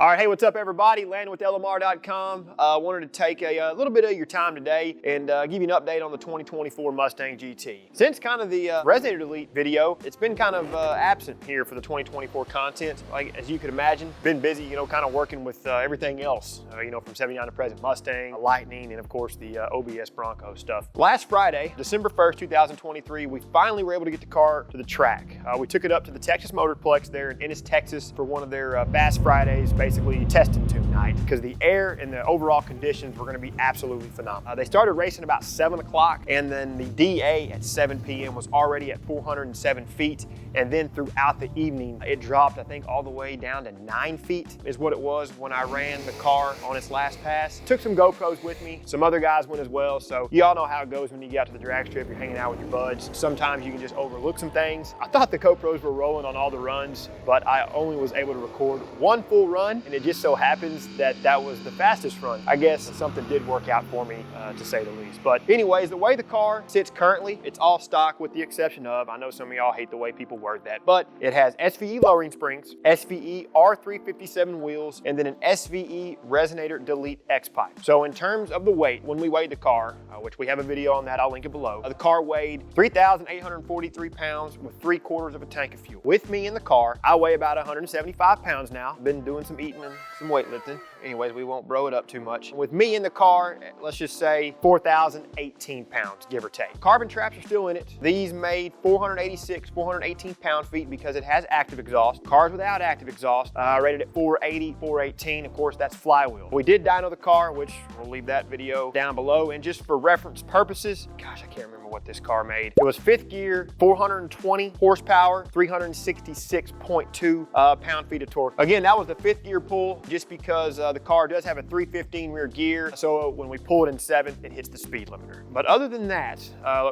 All right, hey, what's up, everybody? Landan with LMR.com. Wanted to take a little bit of your time today and give you an update on the 2024 Mustang GT. Since kind of the Resonator Delete video, it's been kind of absent here for the 2024 content. Like, as you could imagine, been busy, kind of working with everything else, from 79 to present Mustang, Lightning, and of course the OBS Bronco stuff. Last Friday, December 1st, 2023, we finally were able to get the car to the track. We took it up to the Texas Motorplex there in Ennis, Texas for one of their Bass Fridays, basically test and tune night, because the air and the overall conditions were going to be absolutely phenomenal. They started racing about 7 o'clock, and then the DA at 7 p.m. was already at 407 feet. And then throughout the evening, it dropped, I think, all the way down to 9 feet is what it was when I ran the car on its last pass. Took some GoPros with me. Some other guys went as well. So you all know how it goes when you get out to the drag strip, you're hanging out with your buds. Sometimes you can just overlook some things. I thought the GoPros were rolling on all the runs, but I only was able to record one full run, and it just so happens that that was the fastest run. I guess something did work out for me, to say the least. But anyways, the way the car sits currently, it's all stock with the exception of, I know some of y'all hate the way people word that, but it has SVE lowering springs, SVE R357 wheels, and then an SVE Resonator Delete X pipe. So in terms of the weight, when we weighed the car, which we have a video on that, I'll link it below, the car weighed 3,843 pounds with 3/4 of a tank of fuel. With me in the car, I weigh about 175 pounds now. Been doing some eating and some weightlifting. Anyways, we won't bro it up too much. With me in the car, let's just say 4,018 pounds, give or take. Carbon traps are still in it. These made 486, 418 pound-feet because it has active exhaust. Cars without active exhaust, rated at 480, 418. Of course, that's flywheel. We did dyno the car, which we'll leave that video down below. And just for reference purposes, gosh, I can't remember what this car made. It was 5th gear, 420 horsepower, 366.2 pound-feet of torque. Again, that was the 5th gear pull, just because the car does have a 315 rear gear, so when we pull it in 7th, it hits the speed limiter. But other than that,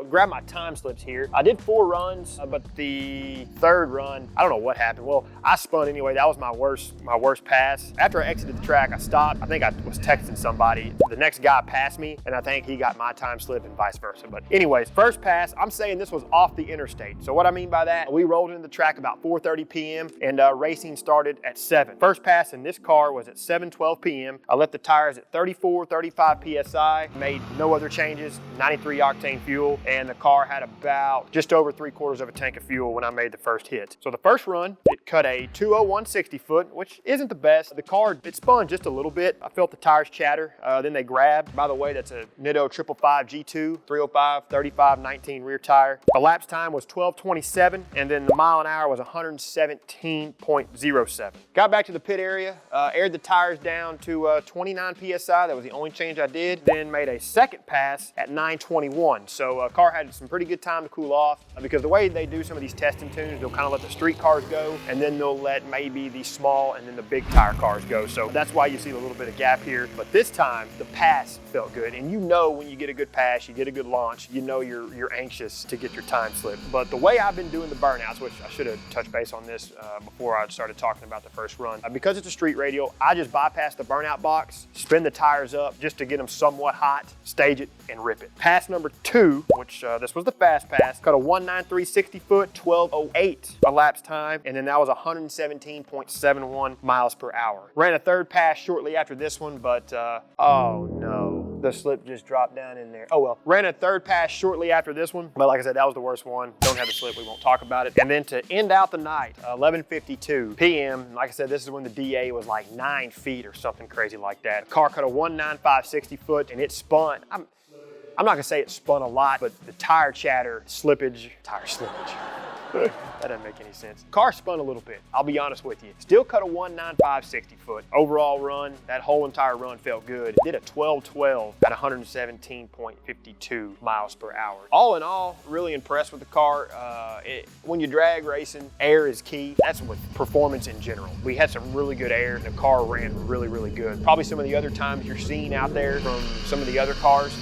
grab my time slips here. I did 4 runs, but the 3rd run, I don't know what happened. Well, I spun anyway. That was my worst pass. After I exited the track, I stopped. I think I was texting somebody. The next guy passed me, and I think he got my time slip and vice versa. But anyways, first pass, I'm saying this was off the interstate. So what I mean by that, we rolled into the track about 4:30 p.m. and racing started at 7. First pass in this car was at 7:12 p.m. I left the tires at 34, 35 PSI, made no other changes, 93 octane fuel, and the car had about just over 3/4 of a tank of fuel when I made the first hit. So the first run, it cut a 201 60-foot, which isn't the best. The car, it spun just a little bit. I felt the tires chatter, then they grabbed. By the way, that's a Nitto 555 G2, 305, 35, 19 rear tire. The lapse time was 12:27, and then the mile an hour was 117.07. Got back to the pit area, aired the tires down to 29 PSI. That was the only change I did. Then made a second pass at 9:21. So car had some pretty good time to cool off, because the way they do some of these test and tunes, they'll kind of let the street cars go, and then they'll let maybe the small and then the big tire cars go. So that's why you see a little bit of gap here. But this time, the pass felt good. And when you get a good pass, you get a good launch, you're anxious to get your time slip. But the way I've been doing the burnouts, which I should have touched base on this before I started talking about the first run, because it's a street radial, I just bypass the burnout box, spin the tires up just to get them somewhat hot, stage it, and rip it. Pass number 2, which this was the fast pass, cut a 193 60-foot, 12:08 elapsed time, and then that was 117.71 miles per hour. Ran a 3rd pass shortly after this one, but oh no. The slip just dropped down in there. Oh well. Ran a 3rd pass shortly after this one, but like I said, that was the worst one. Don't have the slip, we won't talk about it. And then to end out the night, 11:52 p.m., like I said, this is when the DA was like 9 feet or something crazy like that. The car cut a 195 60-foot, and it spun. I'm not gonna say it spun a lot, but the tire chatter, tire slippage. That doesn't make any sense. Car spun a little bit, I'll be honest with you. Still cut a 195 60-foot. Overall run, that whole entire run felt good. Did a 12:12 at 117.52 miles per hour. All in all, really impressed with the car. When you drag racing, air is key. That's with performance in general. We had some really good air, and the car ran really, really good. Probably some of the other times you're seeing out there from some of the other cars,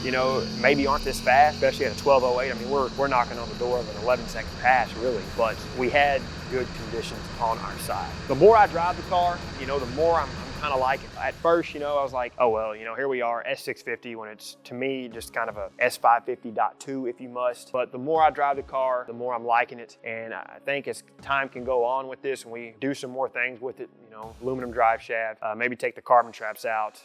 maybe aren't this fast, especially at a 12:08. I mean, we're knocking on the door of an 11-second pass, really. But we had good conditions on our side. The more I drive the car, the more I'm kind of like it. At first, you know, I was like, oh, well, you know, here we are, S650, when it's, to me, just kind of a S550.2 if you must. But the more I drive the car, the more I'm liking it. And I think as time can go on with this and we do some more things with it, you know, aluminum drive shaft, maybe take the carbon traps out,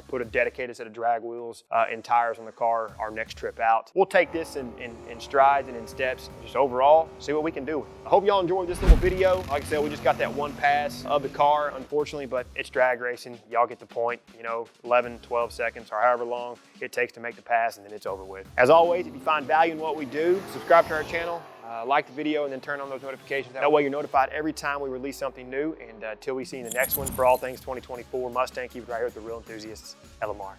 put a dedicated set of drag wheels and tires on the car our next trip out. We'll take this in strides and in steps, just overall, see what we can do. I hope y'all enjoyed this little video. Like I said, we just got that one pass of the car, unfortunately, but it's drag racing. Y'all get the point, you know, 11, 12 seconds or however long it takes to make the pass, and then it's over with. As always, if you find value in what we do, subscribe to our channel, like the video, and then turn on those notifications. That way you're notified every time we release something new. And until we see you in the next one, for all things 2024 Mustang, keep it right here with the Real Enthusiasts, LMR.